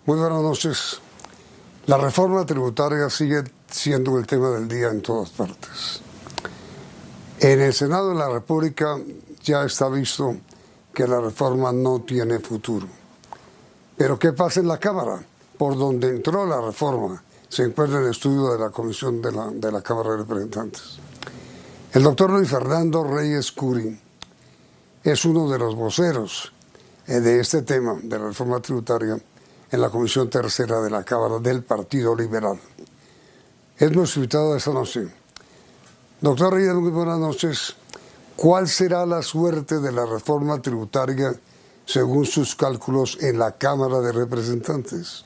Muy buenas noches. La reforma tributaria sigue siendo el tema del día en todas partes. En el Senado de la República ya está visto que la reforma no tiene futuro. Pero ¿qué pasa en la Cámara? Por donde entró la reforma se encuentra el estudio de la Comisión de la Cámara de Representantes. El doctor Luis Fernando Reyes Curi es uno de los voceros de este tema de la reforma tributaria en la Comisión Tercera de la Cámara del Partido Liberal. Es nuestro invitado de esta noche. Doctor Reyes, muy buenas noches. ¿Cuál será la suerte de la reforma tributaria según sus cálculos en la Cámara de Representantes?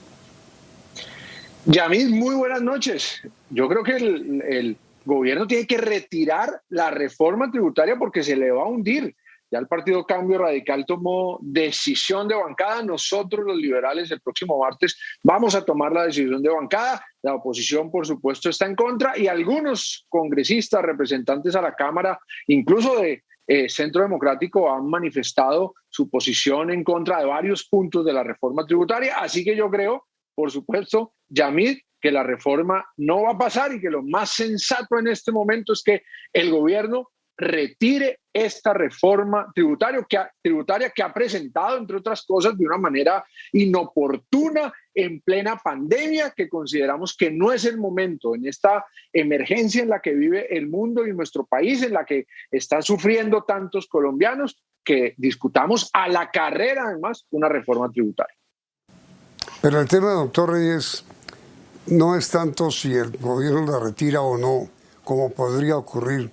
Yamid, muy buenas noches. Yo creo que el gobierno tiene que retirar la reforma tributaria porque se le va a hundir. Ya el Partido Cambio Radical tomó decisión de bancada. Nosotros, los liberales, el próximo martes vamos a tomar la decisión de bancada. La oposición, por supuesto, está en contra y algunos congresistas, representantes a la Cámara, incluso de Centro Democrático, han manifestado su posición en contra de varios puntos de la reforma tributaria. Así que yo creo, por supuesto, Yamid, que la reforma no va a pasar y que lo más sensato en este momento es que el gobierno retire esta reforma tributaria que ha presentado, entre otras cosas, de una manera inoportuna en plena pandemia, que consideramos que no es el momento, en esta emergencia en la que vive el mundo y nuestro país, en la que están sufriendo tantos colombianos, que discutamos a la carrera, además, una reforma tributaria. Pero el tema, doctor Reyes, no es tanto si el gobierno la retira o no, como podría ocurrir,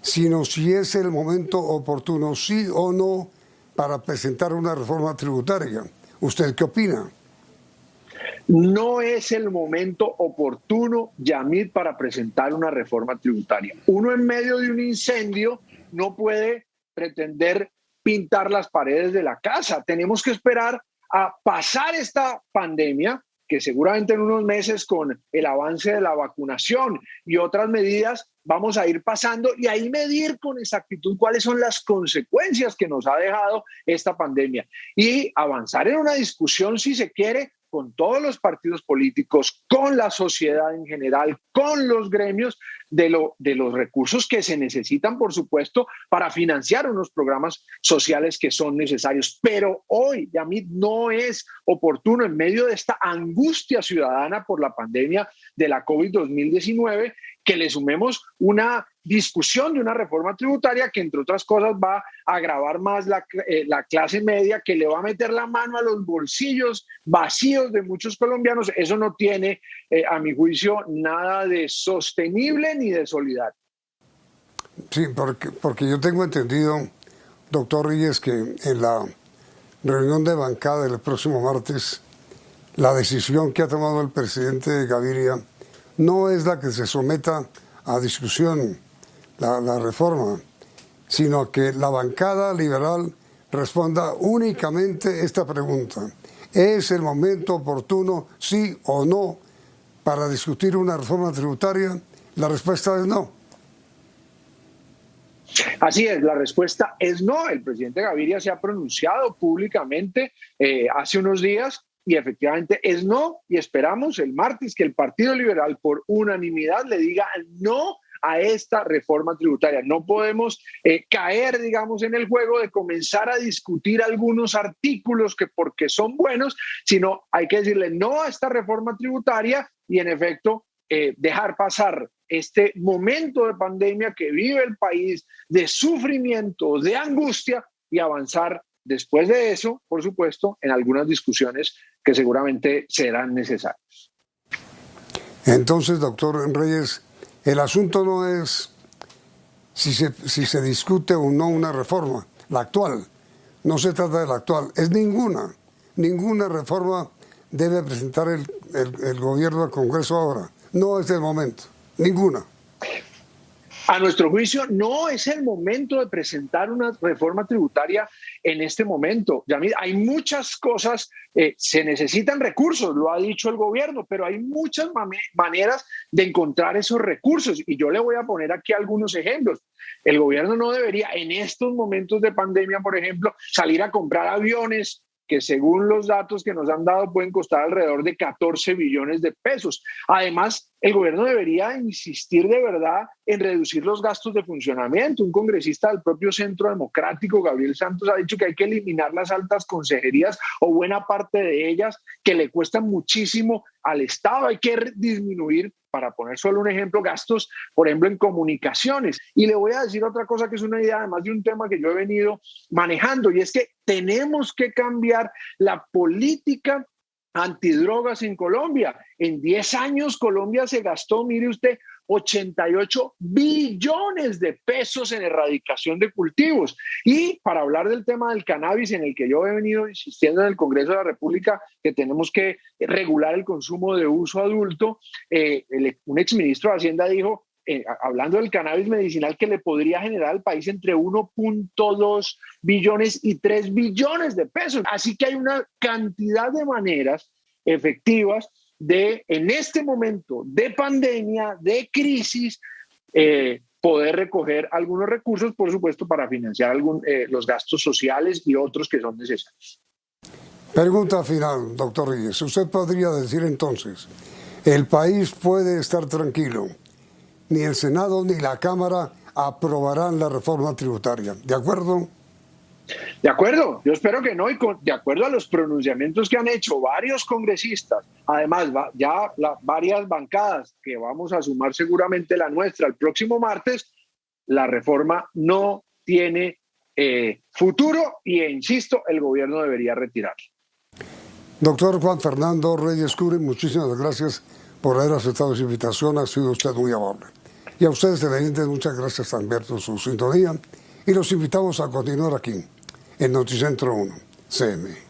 sino si es el momento oportuno, sí o no, para presentar una reforma tributaria. ¿Usted qué opina? No es el momento oportuno, Yamid, para presentar una reforma tributaria. Uno en medio de un incendio no puede pretender pintar las paredes de la casa. Tenemos que esperar a pasar esta pandemia, que seguramente en unos meses con el avance de la vacunación y otras medidas vamos a ir pasando y ahí medir con exactitud cuáles son las consecuencias que nos ha dejado esta pandemia y avanzar en una discusión, si se quiere, con todos los partidos políticos, con la sociedad en general, con los gremios, de los recursos que se necesitan, por supuesto, para financiar unos programas sociales que son necesarios. Pero hoy, Yamid, no es oportuno en medio de esta angustia ciudadana por la pandemia de la COVID-2019 que le sumemos una discusión de una reforma tributaria que, entre otras cosas, va a agravar más la clase media, que le va a meter la mano a los bolsillos vacíos de muchos colombianos. Eso no tiene, a mi juicio, nada de sostenible ni de solidario. Sí, porque yo tengo entendido, doctor Reyes, que en la reunión de bancada del próximo martes, la decisión que ha tomado el presidente Gaviria no es la que se someta a discusión la reforma, sino que la bancada liberal responda únicamente esta pregunta: ¿es el momento oportuno, sí o no, para discutir una reforma tributaria? La respuesta es no. Así es, la respuesta es no. El presidente Gaviria se ha pronunciado públicamente hace unos días y efectivamente es no, y esperamos el martes que el Partido Liberal por unanimidad le diga no a esta reforma tributaria. No podemos caer, digamos, en el juego de comenzar a discutir algunos artículos que porque son buenos, sino hay que decirle no a esta reforma tributaria y, en efecto, dejar pasar este momento de pandemia que vive el país, de sufrimiento, de angustia, y avanzar después de eso, por supuesto, en algunas discusiones que seguramente serán necesarias. Entonces, doctor Reyes, el asunto no es si se discute o no una reforma, la actual. No se trata de la actual, es ninguna. Ninguna reforma debe presentar el gobierno al Congreso ahora. No es el momento, ninguna. A nuestro juicio, no es el momento de presentar una reforma tributaria en este momento. Yamid, hay muchas cosas, se necesitan recursos, lo ha dicho el gobierno, pero hay muchas maneras de encontrar esos recursos. Y yo le voy a poner aquí algunos ejemplos. El gobierno no debería, en estos momentos de pandemia, por ejemplo, salir a comprar aviones que según los datos que nos han dado pueden costar alrededor de 14 billones de pesos. Además, el gobierno debería insistir de verdad en reducir los gastos de funcionamiento. Un congresista del propio Centro Democrático, Gabriel Santos, ha dicho que hay que eliminar las altas consejerías o buena parte de ellas que le cuestan muchísimo al Estado. Hay que disminuir, para poner solo un ejemplo, gastos, por ejemplo, en comunicaciones. Y le voy a decir otra cosa que es una idea, además de un tema que yo he venido manejando, y es que tenemos que cambiar la política antidrogas en Colombia. En 10 años Colombia se gastó, mire usted, 88 billones de pesos en erradicación de cultivos. Y para hablar del tema del cannabis, en el que yo he venido insistiendo en el Congreso de la República, que tenemos que regular el consumo de uso adulto, un exministro de Hacienda dijo, hablando del cannabis medicinal, que le podría generar al país entre 1.2 billones y 3 billones de pesos. Así que hay una cantidad de maneras efectivas de, en este momento de pandemia, de crisis, poder recoger algunos recursos, por supuesto, para financiar los gastos sociales y otros que son necesarios. Pregunta final, doctor Reyes. ¿Usted podría decir entonces, el país puede estar tranquilo? Ni el Senado ni la Cámara aprobarán la reforma tributaria. ¿De acuerdo? De acuerdo, yo espero que no, y de acuerdo a los pronunciamientos que han hecho varios congresistas, además varias bancadas que vamos a sumar seguramente la nuestra el próximo martes, la reforma no tiene futuro y, insisto, el gobierno debería retirarla. Doctor Juan Fernando Reyes Curi, muchísimas gracias por haber aceptado su invitación, ha sido usted muy amable. Y a ustedes, televidentes, muchas gracias también por su sintonía y los invitamos a continuar aquí en Noticentro 1 CM.